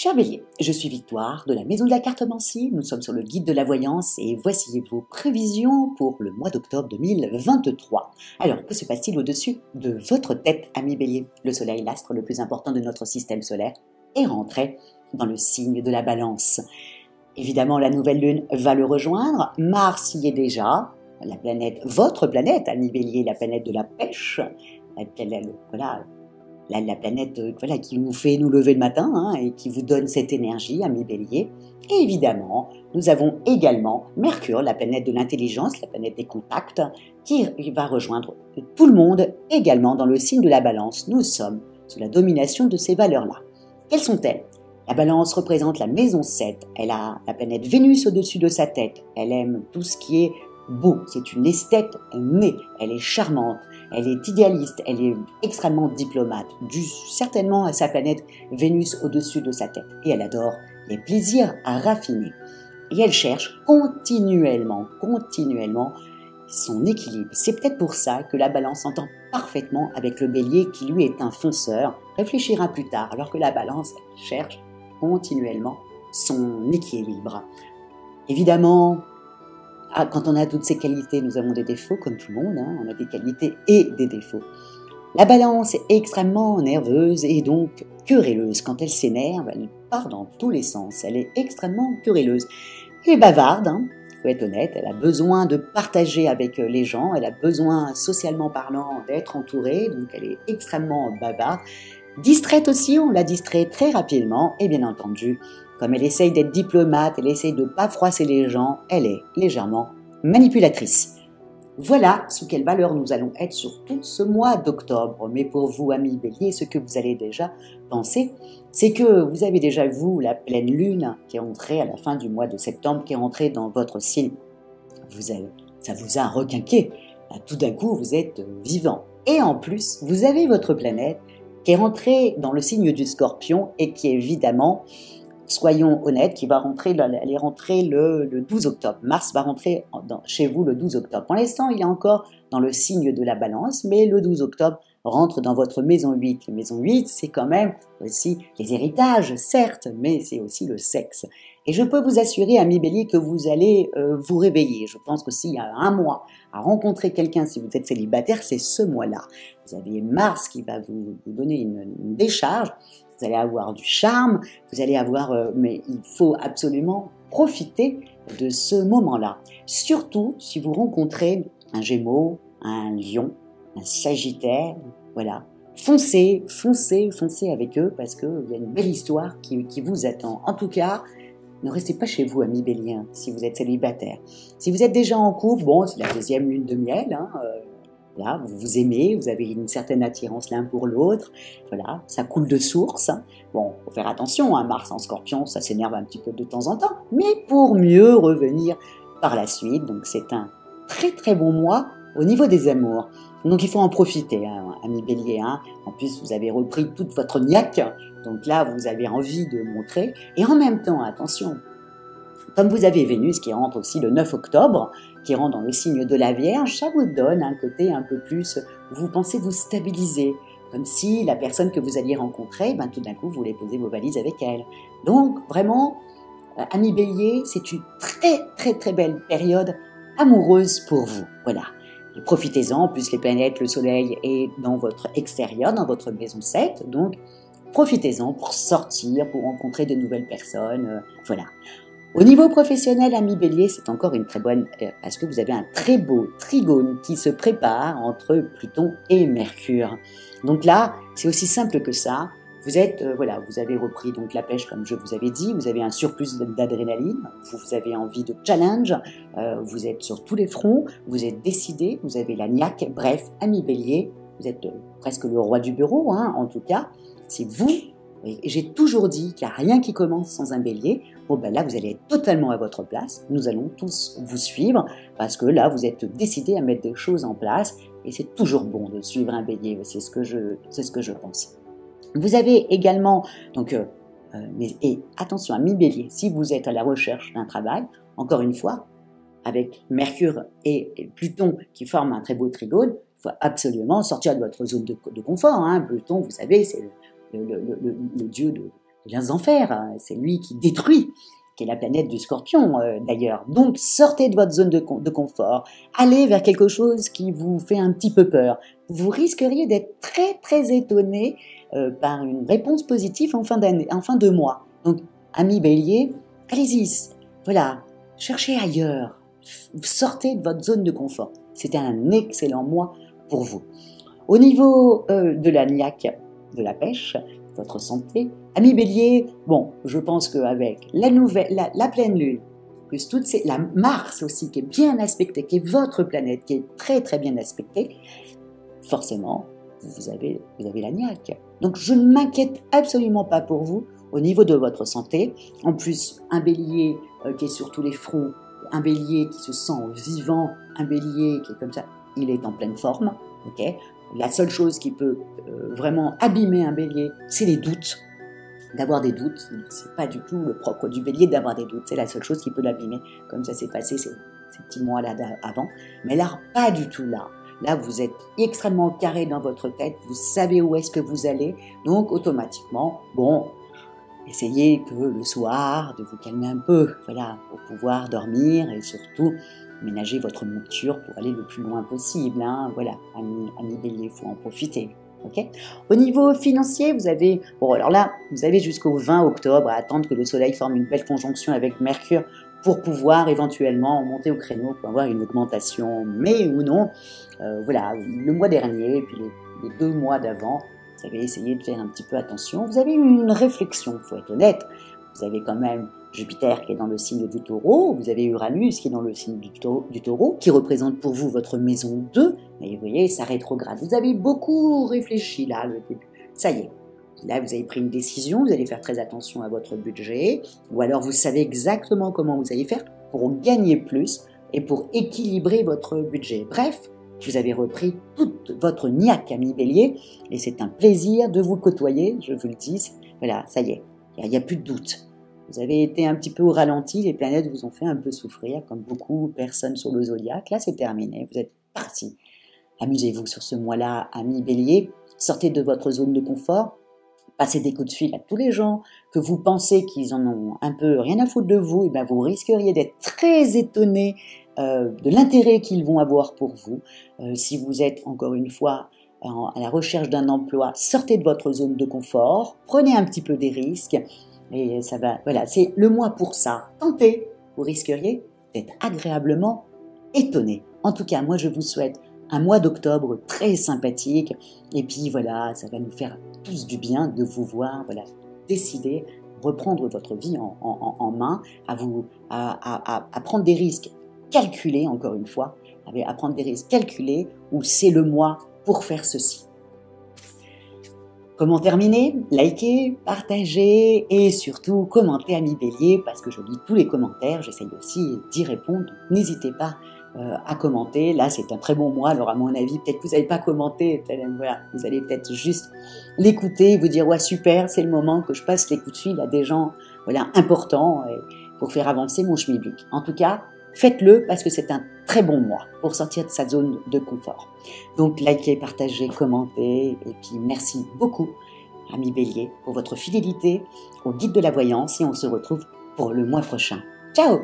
Cher Bélier, je suis Victoire de la Maison de la Cartomancie. Nous sommes sur le guide de la voyance et voici vos prévisions pour le mois d'octobre 2023. Alors, que se passe-t-il au-dessus de votre tête, ami Bélier? Le Soleil, l'astre le plus important de notre système solaire, est rentré dans le signe de la Balance. Évidemment, la nouvelle lune va le rejoindre. Mars y est déjà. La planète, votre planète, ami Bélier, la planète de la pêche. La planète qui nous fait nous lever le matin et qui vous donne cette énergie, ami Bélier. Et évidemment, nous avons également Mercure, la planète de l'intelligence, la planète des contacts, qui va rejoindre tout le monde également dans le signe de la Balance. Nous sommes sous la domination de ces valeurs-là. Quelles sont-elles? La Balance représente la maison 7. Elle a la planète Vénus au-dessus de sa tête. Elle aime tout ce qui est beau. C'est une esthète née. Elle est charmante. Elle est idéaliste, elle est extrêmement diplomate, due certainement à sa planète Vénus au-dessus de sa tête. Et elle adore les plaisirs à raffiner. Et elle cherche continuellement son équilibre. C'est peut-être pour ça que la Balance entend parfaitement avec le Bélier qui lui est un fonceur, réfléchira plus tard, alors que la Balance cherche continuellement son équilibre. Évidemment, quand on a toutes ces qualités, nous avons des défauts comme tout le monde, on a des qualités et des défauts. La Balance est extrêmement nerveuse et donc querelleuse. Quand elle s'énerve, elle part dans tous les sens. Elle est extrêmement querelleuse. Elle est bavarde, faut être honnête, elle a besoin de partager avec les gens, elle a besoin, socialement parlant, d'être entourée, donc elle est extrêmement bavarde. Distraite aussi, on la distrait très rapidement et bien entendu, comme elle essaye d'être diplomate, elle essaye de ne pas froisser les gens, elle est légèrement manipulatrice. Voilà sous quelle valeur nous allons être sur tout ce mois d'octobre. Mais pour vous, amis Bélier, ce que vous allez déjà penser, c'est que vous avez déjà, vous, la pleine lune qui est entrée à la fin du mois de septembre, qui est entrée dans votre signe. Ça vous a requinqué. Tout d'un coup, vous êtes vivant. Et en plus, vous avez votre planète qui est rentrée dans le signe du Scorpion et qui évidemment, soyons honnêtes, elle est rentrée le 12 octobre. Mars va rentrer chez vous le 12 octobre. Pour l'instant, il est encore dans le signe de la Balance, mais le 12 octobre rentre dans votre maison 8. La maison 8, c'est quand même aussi les héritages, certes, mais c'est aussi le sexe. Et je peux vous assurer, ami Bélier, que vous allez vous réveiller. Je pense que s'il y a un mois à rencontrer quelqu'un, si vous êtes célibataire, c'est ce mois-là. Vous avez Mars qui va vous donner une décharge. Vous allez avoir du charme, vous allez avoir, mais il faut absolument profiter de ce moment-là. Surtout si vous rencontrez un Gémeaux, un Lion, un Sagittaire, voilà. Foncez avec eux parce qu'il y a une belle histoire qui vous attend. En tout cas, ne restez pas chez vous, amis Béliens, si vous êtes célibataire. Si vous êtes déjà en couple, bon, c'est la deuxième lune de miel, Là, vous vous aimez, vous avez une certaine attirance l'un pour l'autre, voilà, ça coule de source. Bon, faut faire attention, Mars en Scorpion, ça s'énerve un petit peu de temps en temps, mais pour mieux revenir par la suite. Donc c'est un très très bon mois au niveau des amours. Donc il faut en profiter, ami Bélier. En plus, vous avez repris toute votre niaque, donc là, vous avez envie de montrer. Et en même temps, attention, comme vous avez Vénus qui rentre aussi le 9 octobre, qui rentre dans le signe de la Vierge, ça vous donne un côté un peu plus, vous pensez vous stabiliser, comme si la personne que vous alliez rencontrer, tout d'un coup, vous voulez poser vos valises avec elle. Donc, vraiment, ami Bélier, c'est une très, très, très belle période amoureuse pour vous. Voilà. Et profitez-en, en plus les planètes, le soleil est dans votre extérieur, dans votre maison 7, donc profitez-en pour sortir, pour rencontrer de nouvelles personnes, voilà. Au niveau professionnel, ami Bélier, c'est encore une très bonne, parce que vous avez un très beau trigone qui se prépare entre Pluton et Mercure. Donc là, c'est aussi simple que ça. Vous êtes, vous avez repris donc la pêche comme je vous avais dit, vous avez un surplus d'adrénaline, vous avez envie de challenge, vous êtes sur tous les fronts, vous êtes décidé, vous avez la niaque. Bref, ami Bélier, vous êtes presque le roi du bureau, en tout cas, c'est vous. Et j'ai toujours dit qu'il n'y a rien qui commence sans un Bélier. Bon, là, vous allez être totalement à votre place. Nous allons tous vous suivre parce que là, vous êtes décidé à mettre des choses en place et c'est toujours bon de suivre un Bélier. C'est ce que je pense. Vous avez également, et attention, ami Bélier, si vous êtes à la recherche d'un travail, encore une fois, avec Mercure et Pluton qui forment un très beau trigone, il faut absolument sortir de votre zone de confort. Pluton, vous savez, c'est le dieu de les enfers, hein. C'est lui qui détruit, qui est la planète du Scorpion d'ailleurs. Donc sortez de votre zone de confort, allez vers quelque chose qui vous fait un petit peu peur. Vous risqueriez d'être très très étonné par une réponse positive en fin d'année, en fin de mois. Donc amis Bélier, allez-y, voilà, cherchez ailleurs, sortez de votre zone de confort. C'était un excellent mois pour vous. Au niveau de la niaque, de la pêche, votre santé, amis Bélier, bon, je pense qu'avec la pleine lune, plus la Mars aussi qui est bien aspectée, qui est votre planète, qui est très très bien aspectée, forcément, vous avez la niaque. Donc je ne m'inquiète absolument pas pour vous au niveau de votre santé. En plus, un Bélier qui est sur tous les fronts, un Bélier qui se sent vivant, un Bélier qui est comme ça, il est en pleine forme, ok. La seule chose qui peut vraiment abîmer un Bélier, c'est les doutes. D'avoir des doutes, c'est pas du tout le propre du Bélier d'avoir des doutes. C'est la seule chose qui peut l'abîmer, comme ça s'est passé ces petits mois-là avant. Mais là, pas du tout là. Là, vous êtes extrêmement carré dans votre tête, vous savez où est-ce que vous allez, donc automatiquement, bon, essayez que le soir, de vous calmer un peu, voilà, pour pouvoir dormir et surtout ménager votre monture pour aller le plus loin possible, hein. Voilà, amis Bélier, il faut en profiter. Okay. Au niveau financier, vous avez, bon alors là, vous avez jusqu'au 20 octobre à attendre que le Soleil forme une belle conjonction avec Mercure pour pouvoir éventuellement monter au créneau pour avoir une augmentation, mais ou non. Voilà, le mois dernier et puis les 2 mois d'avant, vous avez essayé de faire un petit peu attention. Vous avez eu une réflexion, il faut être honnête. Vous avez quand même Jupiter qui est dans le signe du Taureau, vous avez Uranus qui est dans le signe du Taureau, qui représente pour vous votre maison 2, et vous voyez, ça rétrograde. Vous avez beaucoup réfléchi là, le début. Ça y est, là vous avez pris une décision, vous allez faire très attention à votre budget, ou alors vous savez exactement comment vous allez faire pour gagner plus et pour équilibrer votre budget. Bref, vous avez repris toute votre niaque, ami Bélier, et c'est un plaisir de vous côtoyer, je vous le dis. Voilà, ça y est, il n'y a plus de doute. Vous avez été un petit peu au ralenti, les planètes vous ont fait un peu souffrir, comme beaucoup de personnes sur le zodiaque. Là, c'est terminé, vous êtes partis. Amusez-vous sur ce mois-là, amis Bélier. Sortez de votre zone de confort. Passez des coups de fil à tous les gens que vous pensez qu'ils en ont un peu rien à foutre de vous. Et bien, vous risqueriez d'être très étonné de l'intérêt qu'ils vont avoir pour vous. Si vous êtes, encore une fois, à la recherche d'un emploi, sortez de votre zone de confort. Prenez un petit peu des risques. Et ça va, voilà, c'est le mois pour ça. Tentez, vous risqueriez d'être agréablement étonné. En tout cas, moi je vous souhaite un mois d'octobre très sympathique. Et puis voilà, ça va nous faire tous du bien de vous voir, voilà, décider, reprendre votre vie en main, à prendre des risques calculés, encore une fois, à prendre des risques calculés, où c'est le mois pour faire ceci. Comment terminer? Likez, partagez et surtout commentez, amis Bélier, parce que je lis tous les commentaires, j'essaye aussi d'y répondre. N'hésitez pas à commenter. Là, c'est un très bon mois, alors à mon avis, peut-être que vous n'avez pas commenté, voilà, vous allez peut-être juste l'écouter, vous dire ouais super, c'est le moment que je passe les coups de fil à des gens voilà, importants pour faire avancer mon schmilblick. En tout cas, faites-le parce que c'est un très bon mois pour sortir de sa zone de confort. Donc, likez, partagez, commentez et puis merci beaucoup, amis Bélier, pour votre fidélité au guide de la voyance et on se retrouve pour le mois prochain. Ciao!